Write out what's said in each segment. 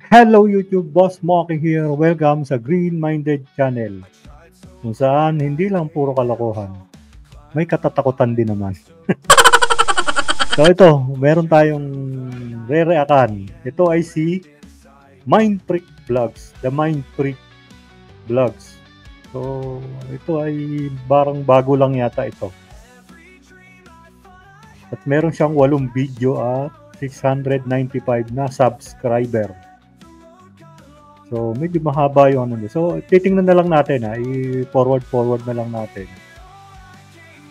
Hello YouTube, Boss Moki here. Welcome sa Green Minded Channel. Kung saan hindi lang puro kalokohan, may katatakutan din naman. So ito, meron tayong re-reakan. Ito ay si Mind Freak Vlogs, The Mind Freak Vlogs. So ito ay barang bago lang yata ito. At meron siyang 8 video at 695 na subscriber. So, medyo mahaba yung ano niya. So, titingnan na lang natin i-forward na lang natin.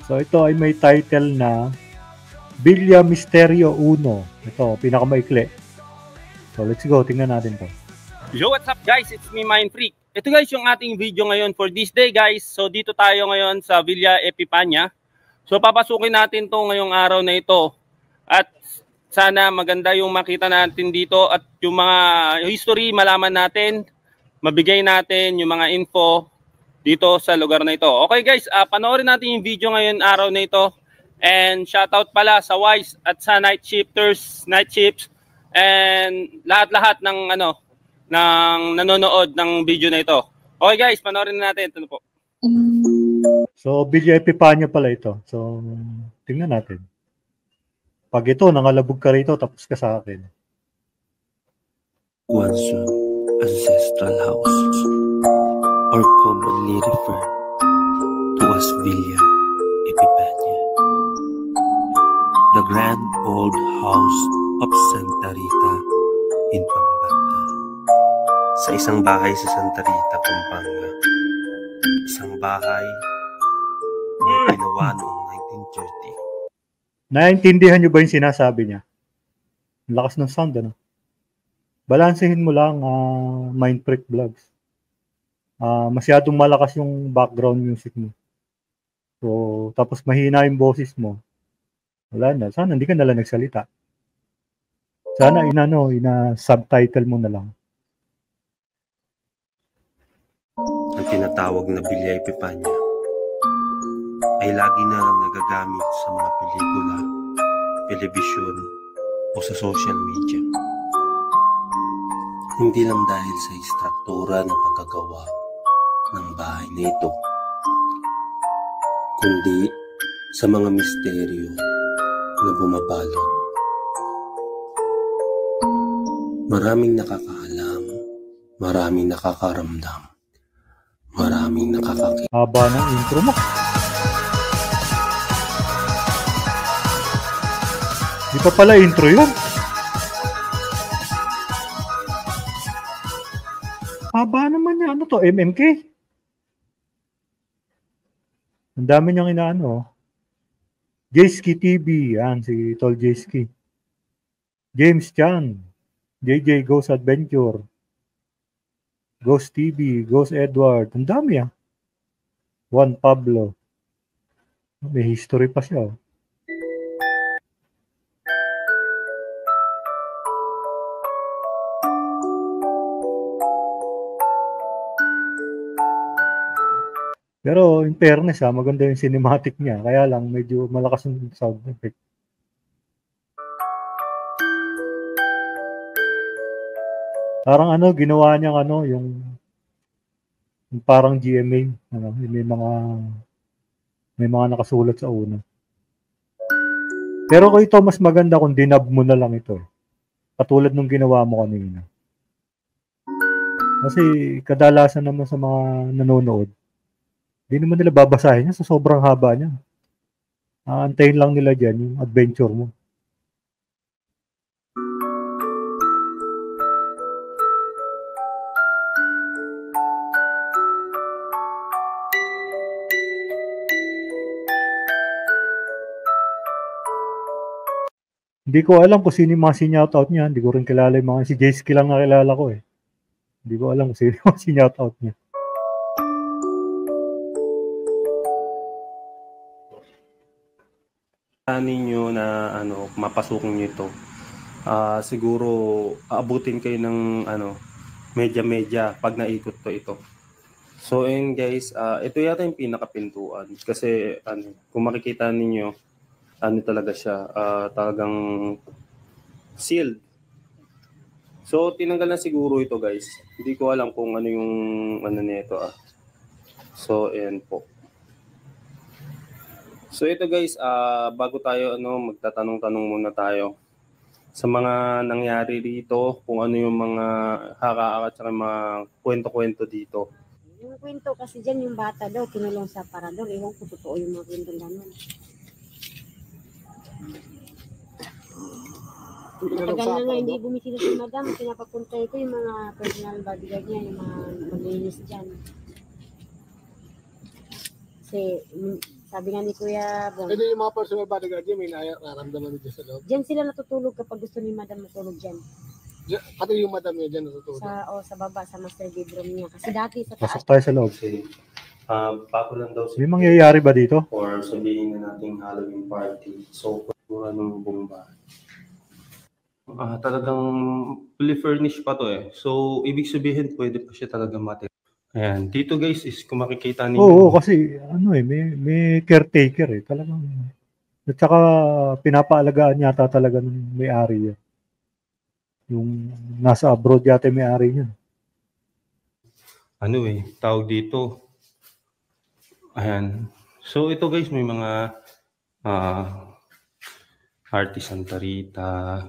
So, ito ay may title na Villa Misterio 1. Ito, pinakamaikli. So, let's go. Tingnan natin to. Yo, what's up guys? It's me, Mind Freak. Ito guys yung ating video ngayon for this day guys. So, dito tayo ngayon sa Villa Epipania. So, papasukin natin to ngayong araw na ito. At sana maganda yung makita natin dito at yung mga history malaman natin, mabigay natin yung mga info dito sa lugar na ito. Okay guys, panoorin natin yung video ngayon araw na ito. And shoutout pala sa Wise at sa night shifts and lahat-lahat ng ng nanonood ng video na ito. Okay guys, panoorin natin ito po. So, Villa Epipania pala ito. So, tingnan natin. Pag ito, nangalabog ka rito, tapos ka sa akin. Once an ancestral house, or commonly referred to as Villa Epipania, the grand old house of Santa Rita in Pampanga. Sa isang bahay sa Santa Rita, Pampanga, isang bahay na ginawa noong 1930. Naintindihan nyo ba yung sinasabi niya? Ang lakas ng sound, ano? Balansehin mo lang, Mind Freak Vlogs. Masyadong malakas yung background music mo. So, tapos mahina yung boses mo. Wala na. Sana hindi ka nalang nagsalita. Sana ina-subtitle mo na lang. Ang tinatawag na Villa Epipania ay lagi na nagagamit sa mga pelikula, telebisyon o sa social media. Hindi lang dahil sa istruktura ng pagkagawa ng bahay na ito, kundi sa mga misteryo na bumabalot. Maraming nakakaalam, maraming nakakaramdam, maraming nakakakita. Haba ng intro mo. Di pa pala intro yun. Haba naman niya. Ano to? MMK? Ang dami niyang inaano. Jayski TV. Yan, si Tol Jayski. James Chan. JJ Ghost Adventure. Ghost TV. Ghost Edward. Ang dami Juan Pablo. May history pa siya. Pero in fairness maganda yung cinematic niya. Kaya lang medyo malakas yung sound effect. Parang ginawa niya yung parang GMA, may mga nakasulat sa una. Pero kung ito mas maganda kung dinub mo na lang ito. Katulad nung ginawa mo kanina. Kasi kadalasan naman sa mga nanonood, hindi naman nila babasahin niya sa sobrang haba niya. Aantayin lang nila dyan yung adventure mo. Hindi ko alam kung sino yung mga sinoutout niya. Hindi ko rin kilala yung mga si Jayski lang nakilala ko eh. Hindi ko alam kung sino yung mga sinoutout niya. Ninyo na mapasukin nyo ito, siguro aabutin kayo ng medya pag naikot to ito. So and guys, ito yata yung pinakapintuan kasi kung makikita ninyo talaga siya, talagang sealed. So, tinanggal na siguro ito, guys. Hindi ko alam kung ano yung ano nito ah. So, ayan po. So, ito guys, bago tayo magtatanong-tanong muna tayo sa mga nangyari dito, kung ano yung mga haka-haka at mga kwento-kwento dito. Yung kwento kasi dyan, yung bata daw, kinulong sa parador. Ewan ko, totoo yung mga kwento naman. Tagal na nga, hindi bumisita si madam. Pinapapuntay ko yung mga personal bodyguard niya, yung mga maglinis dyan. Kasi, sabi nga ni Kuya Bong, Pwede yung mga personal bodyguard niya, may nararamdaman niya sa loob. dyan sila natutulog kapag gusto ni madam matulog dyan. Pati yung madam niya dyan natutulog. Sa baba, sa master bedroom niya. Kasi dati sa Pasok taas, tayo sa loob. Kasi, bago lang daw May mangyayari ba dito? or sabihin na nating Halloween party. So, pagmura ng buong bahay. Talagang fully furnished pa to eh. So, ibig sabihin, pwede pa siya talaga matira. Ayan. Dito guys is kung makikita ninyo. Oo, kasi may caretaker eh. Talagang. At saka pinapaalagaan yata talaga ng may-ari niya. Yung nasa abroad yata yung may-ari niya. Tawag dito. Ayan. So, ito guys, may mga artisan tarita.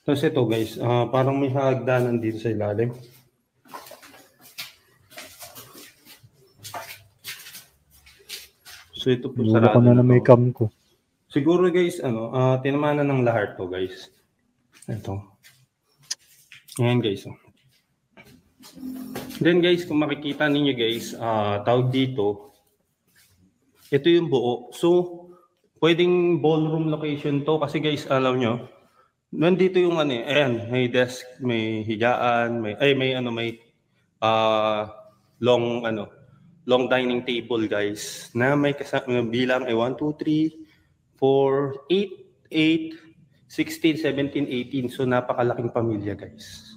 Tapos ito guys, parang may hagdanan dito sa ilalim. So ito po Nulo sarado ko na to. may cam ko. Siguro guys, tinamanan ng lahat to guys. Ito. Ayan guys. Then guys, kung makikita ninyo guys, tawag dito, ito yung buo. So, pwedeng ballroom location to kasi guys, alam nyo, nandito yung ayan, may desk, may higaan, may long dining table guys na may bilang 1 2 3 4 8 16 17 18. So napakalaking pamilya guys.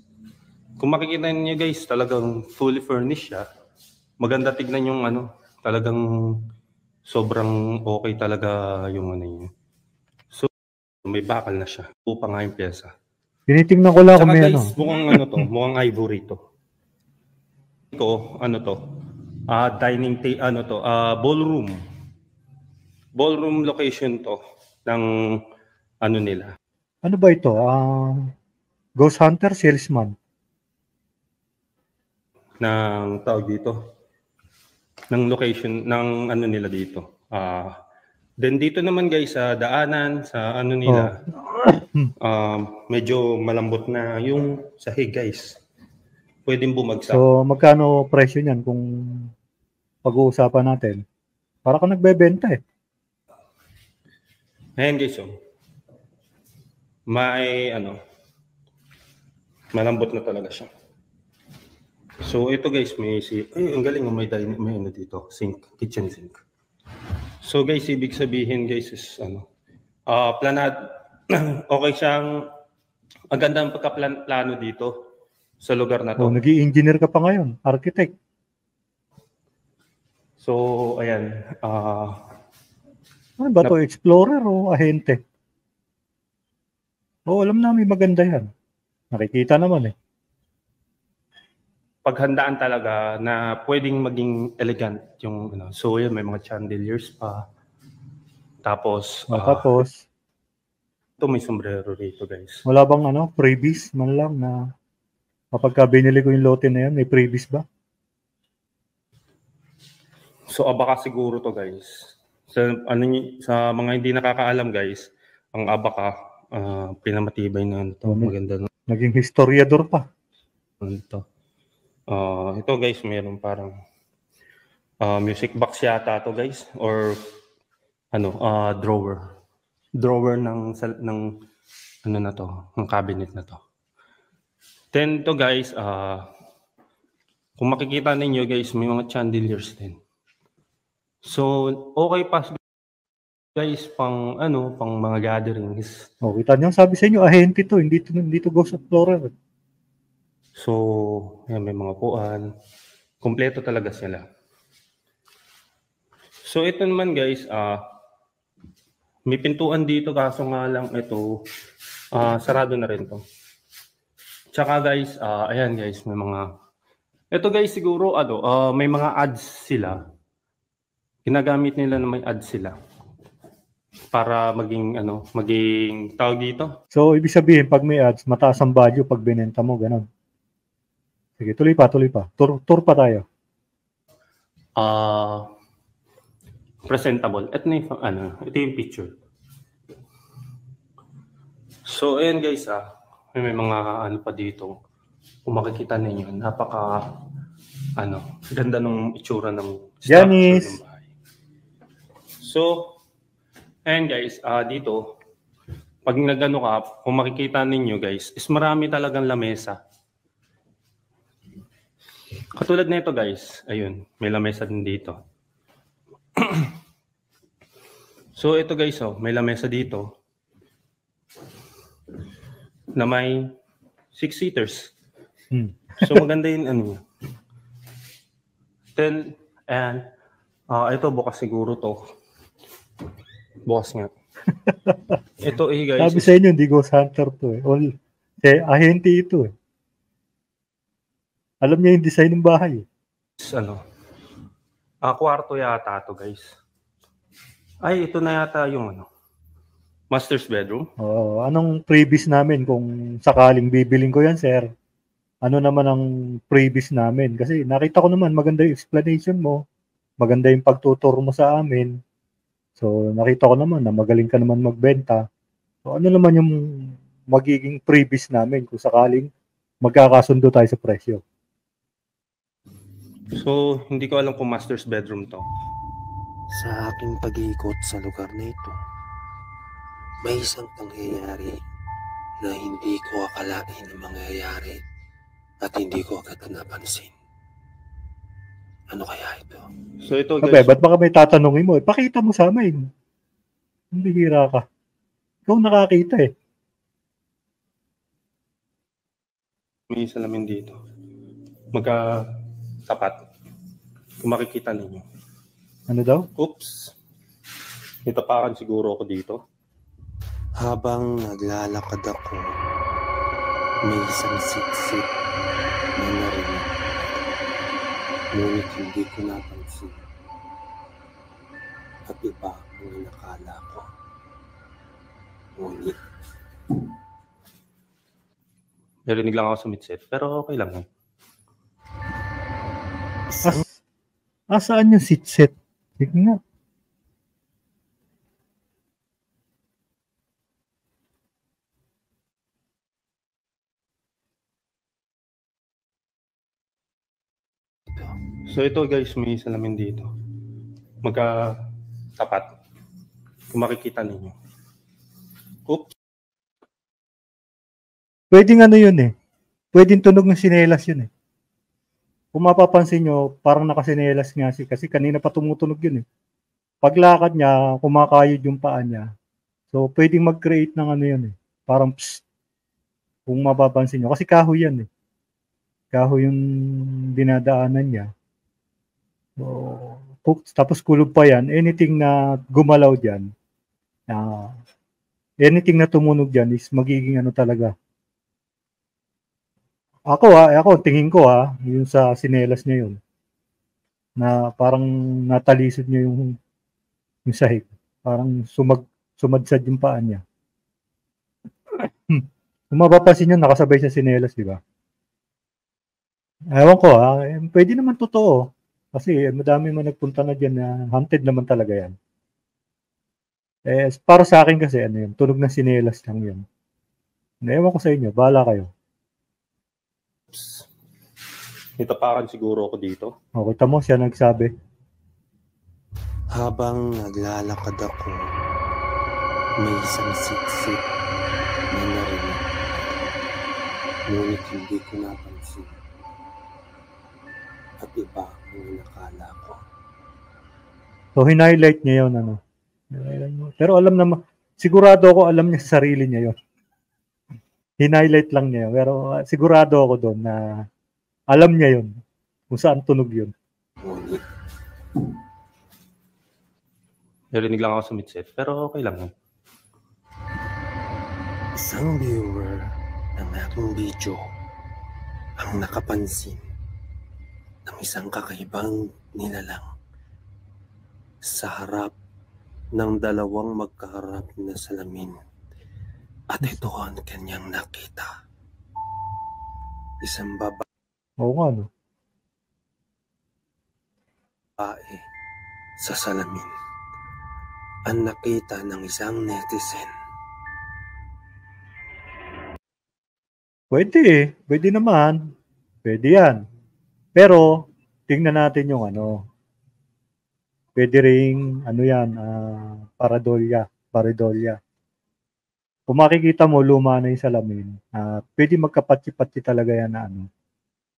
Kung makikita niyo guys, talagang fully furnished siya. Maganda tignan yung talagang sobrang okay talaga yung niya. So may bakal na siya. Upa nga yung pyesa. Tinitingnan ko lang kung may guys, mukhang ivory to. Ito, ballroom. Ballroom location to ng nila. Ano ba ito? Ghost Hunter Salesman. Ng tawag dito. Ng location ng nila dito. Then dito naman guys sa daanan sa nila. Medyo malambot na yung sahig guys. Pwedeng bumagsak. So magkano presyo niyan kung pag-uusapan natin? Para ka nagbebenta eh. Ayan guys, may malambot na talaga siya. So ito guys, ang galing may dito, sink, kitchen sink. So guys, ibig sabihin guys is planad okay siyang maganda ang pagkaplano dito sa lugar na to. Nag-i-engineer ka pa ngayon, architect. So ayan, ano ba to, explorer o ahente? Alam namin maganda yan. Nakikita naman eh. Paghandaan talaga na pwedeng maging elegant yung so yun, may mga chandeliers pa. Tapos ito may sombrero rito guys. Wala bang freebies man lang na kapag binili ko yung lote na yan, may freebies ba? So abaka siguro to guys. Sa mga hindi nakakaalam guys, ang abaka pinamatibay na maganda na. Naging historiador pa. Ito guys, mayroon parang music box yata to guys or drawer ng na to, ng cabinet na to. Then to guys, kung makikita ninyo guys, may mga chandeliers din. So okay pa guys pang mga gatherings. Kita niyo, sabi sa inyo ahente to, hindi to Ghost Explorer. So, yan, may mga puan. Kompleto talaga sila. So, ito naman guys, may pintuan dito kaso nga lang ito, sarado na rin to. Tsaka guys, ayan guys, may mga... Ito guys, siguro, may mga ads sila. Ginagamit nila na may ads sila. Para maging, maging tawag dito. So, ibig sabihin, pag may ads, mataas ang value pag binenta mo, ganun. Sige, tuloy pa. Tour pa tayo. Presentable. Ito yung picture. So, ayan guys, may mga pa dito. Kung makikita ninyo, napaka ganda ng itsura ng structure ng bahay. So, ayan guys, dito, pag nagano ka, kung makikita ninyo guys, is marami talagang lamesa. Katulad na ito guys, ayun, may lamesa din dito. So ito guys, may lamesa dito na may 6 seaters. So maganda yung Then, and ito bukas siguro to. Bukas nga. Ito guys. Sabi sa inyo, hindi ghost hunter to eh. Ahente ito eh. Alam niya yung design ng bahay. Kwarto yata to guys. Ay, ito na yata yung master's bedroom. Anong previous namin kung sakaling bibiling ko yan, sir? Ano naman ang previous namin? Kasi nakita ko naman maganda yung explanation mo. Maganda yung pagtutur mo sa amin. So, nakita ko naman na magaling ka naman magbenta. So, ano naman yung magiging previous namin kung sakaling magkakasundo tayo sa presyo? So, hindi ko alam kung master's bedroom to. Sa aking pag-iikot sa lugar na ito, may isang pangyayari na hindi ko akalain na mangyayari at hindi ko agad napansin. Ano kaya ito? So ito guys. Ba't baka may tatanungin mo? Pakita mo sa amin. Hindi hira ka. Ikaw nakakita eh. May salamin dito. Magka-tapat. Kung makikita ninyo. Ano daw? Oops. Nitapakan siguro ako dito. Habang naglalakad ako, may isang sit-sit na narinig. Ngunit hindi ko napansin. At iba ang nakala ko. Ngunit. Narinig lang ako sa midset, pero okay lang. Saan yung sit-set? Sige nga. So ito guys, may salamin dito. Magka-tapat. Kung makikita ninyo. Oops. Pwedeng yun eh. Pwedeng tunog ng sinelas yun eh. Kung mapapansin nyo, parang nakasinelas nga kasi kanina pa tumutunog yun eh. Paglakad niya, kumakayod yung paa niya. So, pwedeng mag-create ng yun eh. Parang psst. Kung mapapansin nyo. Kasi kahoy yan eh. Kahoy yung dinadaanan niya. So, tapos kulob pa yan. Anything na gumalaw dyan, anything na tumunog dyan is magiging talaga. Ako, tingin ko yung sa sinelas niya yun, na parang natalisod niya yung sahig. Parang sumadsad yung paa niya. Kung mapapansin nyo, nakasabay sa sinelas, di ba? Ewan ko pwede naman totoo. Kasi madami man nagpunta na dyan na haunted naman talaga yan. Para sa akin kasi, yun, tunog ng sinelas lang yun. Ewan ko sa inyo, bahala kayo. Nitapakan siguro ako dito. Kita mo, siya nagsabi. Habang naglalakad ako, may isang sit-sit na narinig. Ngunit hindi ko napansin. At iba ang nakala ko. So, hinighlight niya yun, Pero alam naman, sigurado ako alam niya sa sarili niya yun. Hinighlight lang niya yun. Pero sigurado ako doon na alam niya yun. Kung saan tunog yun. Narinig lang ako sa midset, pero okay lang. Isang viewer ng aking video ang nakapansin ng isang kakaibang nilalang sa harap ng dalawang magkaharap na salamin. At ito ang kanyang nakita. Isang Oo nga, no? babae sa salamin. Ang nakita ng isang netizen. Pwede eh. Pwede naman. Pwede yan. Pero, tingnan natin yung ano. Pwede ring, ano yan, paradolya. Paridolya. Kung makikita mo, luma na yung salamin. Pwede magkapatsi-patsi talaga yan na ano.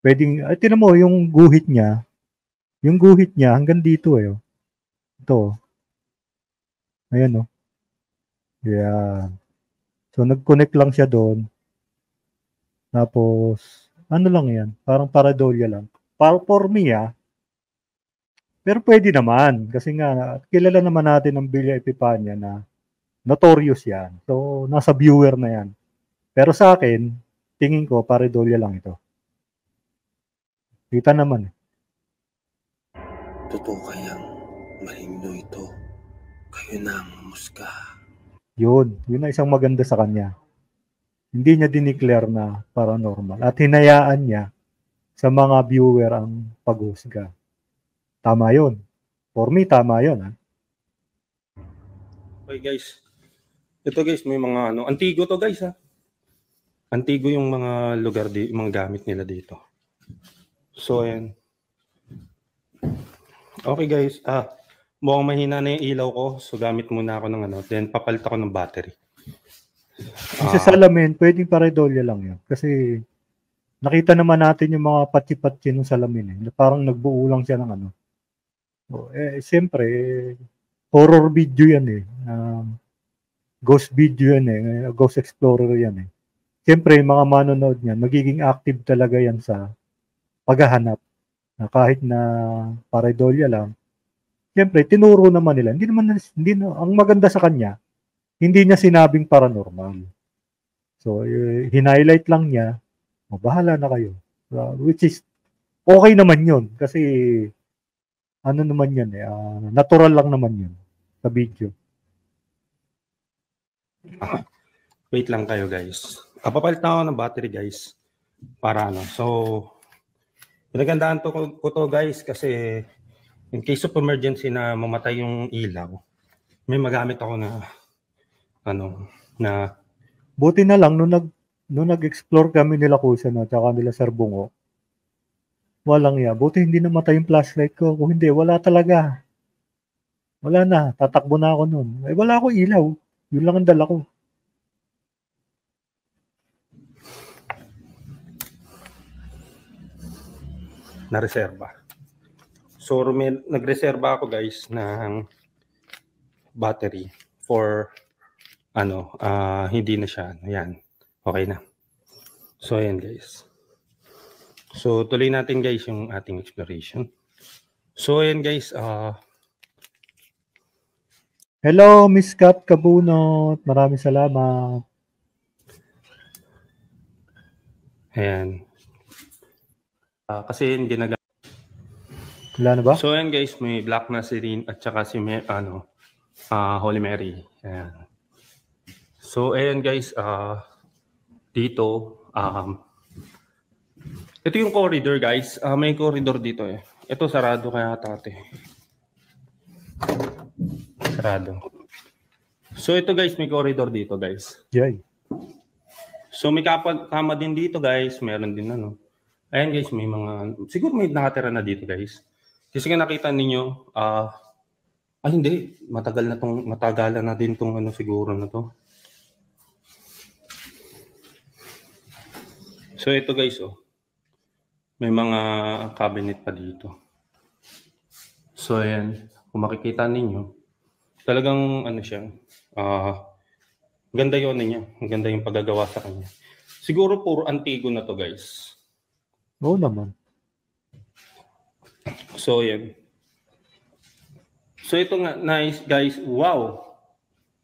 Pwedeng, tinan mo, yung guhit niya hanggang dito eh. Ito. Ayan oh. Yan. So, nag-connect lang siya doon. Tapos, ano lang yan? Parang paradolya lang. For me pero pwede naman. Kasi nga, kilala naman natin ang Villa Epipania na notorious yan. So, nasa viewer na yan. Pero sa akin, tingin ko, paradolya lang ito. Kita naman. Totoo kayang maligno ito? Kayo na ang musga. Yun na isang maganda sa kanya. Hindi niya dineclare na paranormal. At hinayaan niya sa mga viewer ang paghusga. Tama yun. For me, tama yun. Okay guys. Ito guys, may mga ano. Antigo to guys ha. Antigo yung mga lugar, yung mga gamit nila dito. So ayan. Okay guys. Mukhang mahina na yung ilaw ko. So gamit muna ako ng ano. Then papalit ako ng battery. Kasi salamin, pwedeng paredolya lang yan. Kasi nakita naman natin yung mga patsi-patsi ng salamin eh. Parang nagbuo lang siya ng ano. So, siyempre, horror video yan eh. Ghost video yan eh. Ghost Explorer yan eh. Siyempre, mga manonood niyan, magiging active talaga yan sa paghahanap. Kahit na paredolya lang. Siyempre, tinuro naman nila. Ang maganda sa kanya, hindi niya sinabing paranormal. So, hin-highlight lang niya, bahala na kayo. Which is, okay naman yun. Kasi, ano naman yan eh, natural lang naman yun sa video. Wait lang kayo guys. Papalit na ako ng battery guys. Para ano. So, pinagandaan ko to guys kasi in case of emergency na mamatay yung ilaw, may magamit ako na buti na lang nung nag-explore kami nila Kusan at saka nila Sir Bungo. Walang ya. Buti hindi namatay yung flashlight ko. Kung hindi, wala talaga. Wala na. Tatakbo na ako nun. Wala ako ilaw. Yun lang ang dala ko. Na-reserva. So, nag-reserva ako guys ng battery for hindi na siya. Ayan. Okay na. So, ayan guys. So, tuloy natin guys yung ating exploration. So, ayan guys. Hello, Miss Kat Kabunot. Maraming salamat. Ayan. Kasi hindi nag... Wala na ba? So, ayan guys. May Black Nazarene at saka si Holy Mary. Ayan. So, ayan guys. Dito, ito yung corridor guys. May corridor dito eh. Ito sarado kaya tate. Sarado. So ito guys, may corridor dito guys. Yay. So may kama din dito guys. Meron din ano. Ayan guys, may mga... Siguro may nakatira na dito guys. Kasi nga nakita ninyo, hindi. Matagalan na din tong ano siguro na to. So ito guys oh. May mga cabinet pa dito. So ayan, kung makikita ninyo, talagang ano siya, ganda yun niya. Ganda yung paggagawa sa kanya. Siguro puro antigo na to guys. Oo naman. So ayan. So ito nga, nice guys, wow!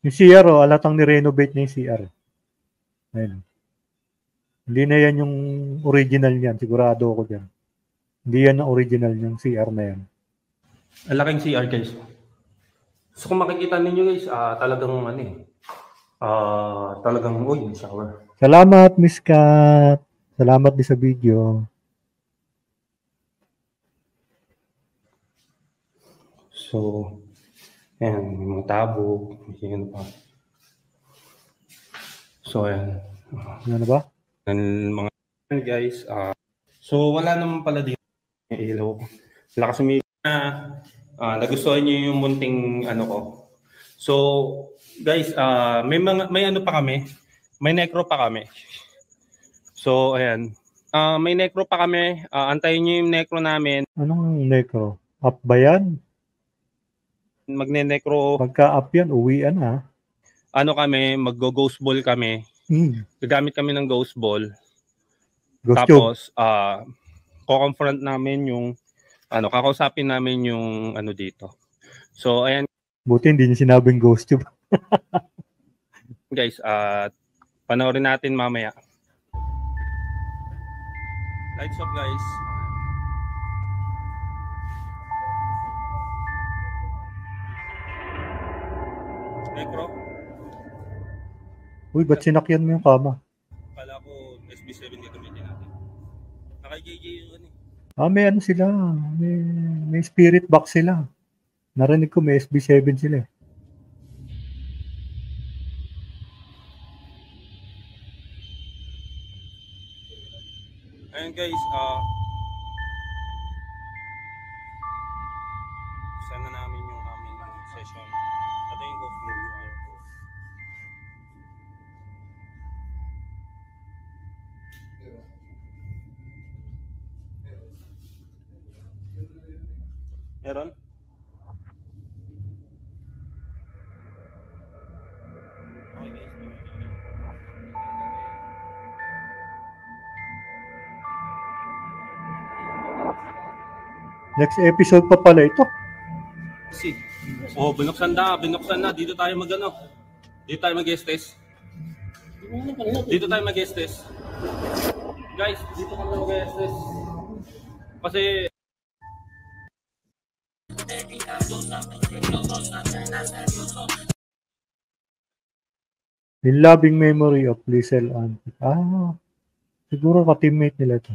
Yung CR alatang ni-renovate na yung CR. Ayun. Hindi na yan yung original niyan. Sigurado ako dyan. Hindi yan ang original niyang CR na yan. Ang laking CR guys. So kung makikita ninyo guys, talagang ano eh. Talagang may shower. Salamat, Miss Kat. Salamat din sa video. So, ayan, may mga tabo, may ano pa. So, ayan. Ano ba? Mga guys, so wala naman pala dito yung ilaw. Wala kasi may nagustuhan niyo yung munting ano ko. So, guys, may ano pa kami. May necro pa kami. So, ayan. May necro pa kami. Antayin niyo yung necro namin. Anong necro? Up ba yan? Magne-necro. Pagka-up yan, uwian ha. Ano kami, mag-ghost ball kami. Gagamit kami ng ghost ball. Ghost Tapos, ko-confront namin yung, kakausapin namin yung ano dito. So, ayan. Buti hindi niya sinabing ghost tube. Guys, panoorin natin mamaya. Lights up guys. Necro. Uy, ba't sinakyan mo yung kama? Kala ko SB7 gagamitin natin. Naka-JJ yung ano. May ano sila. May spirit box sila. Narinig ko may SB7 sila. Ayun guys, sana namin yung aming session. Ito yung ghost move. Meron? Okay guys. Next episode pa pala ito. Binuksan na. Dito tayo Dito tayo mag-guest test. Guys, dito kami mag-guest test. Kasi In loving memory of Liesel Antic. Siguro ka-teammate nila ito.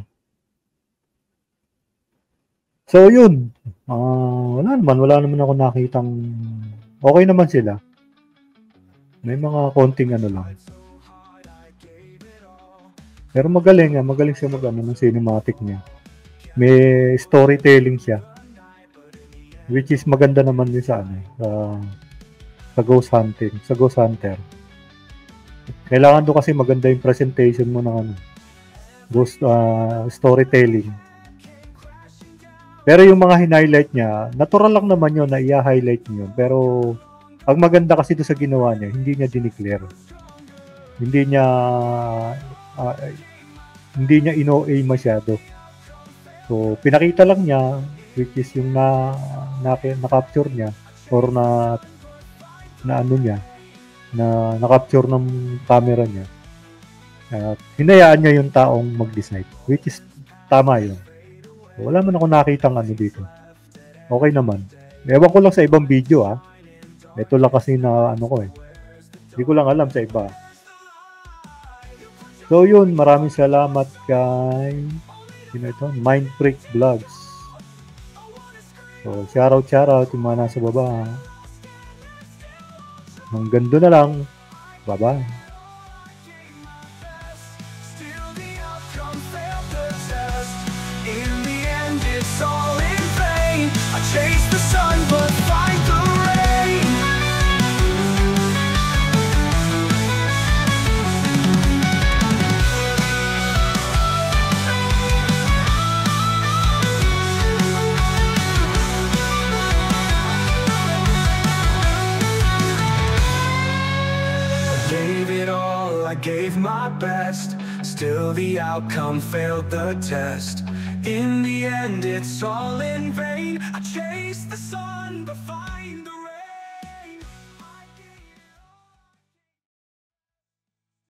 So, yun. Wala naman ako nakitang okay naman sila. May mga konting ano lang. Pero magaling siya ng cinematic niya. May storytelling siya. Which is maganda naman yun sa Ghost Hunting, sa Ghost Hunter. Kailangan doon kasi maganda yung presentation mo ng ghost storytelling. Pero yung mga highlight niya, natural lang naman yun na i-highlight niyo. Pero ang maganda kasi doon sa ginawa niya, hindi niya dineclare. Hindi niya ino-a masyado. So, pinakita lang niya, which is yung na-capture niya or na-capture ng camera niya. Hinayaan niya yung taong mag-decide, which is tama yun. So, wala man ako nakitang dito. Okay naman. Ewan ko lang sa ibang video Ito lang kasi na ko Hindi ko lang alam sa iba. So yun, maraming salamat kay Mind Freak Vlogs. So shoutout yung mga nasa baba. Hanggang doon na lang. Bye-bye. It's all in vain. I chase the sun but find the rain. I gave it all, I gave my best. Still the outcome failed the test. In the end, it's all in vain. I chase the sun, but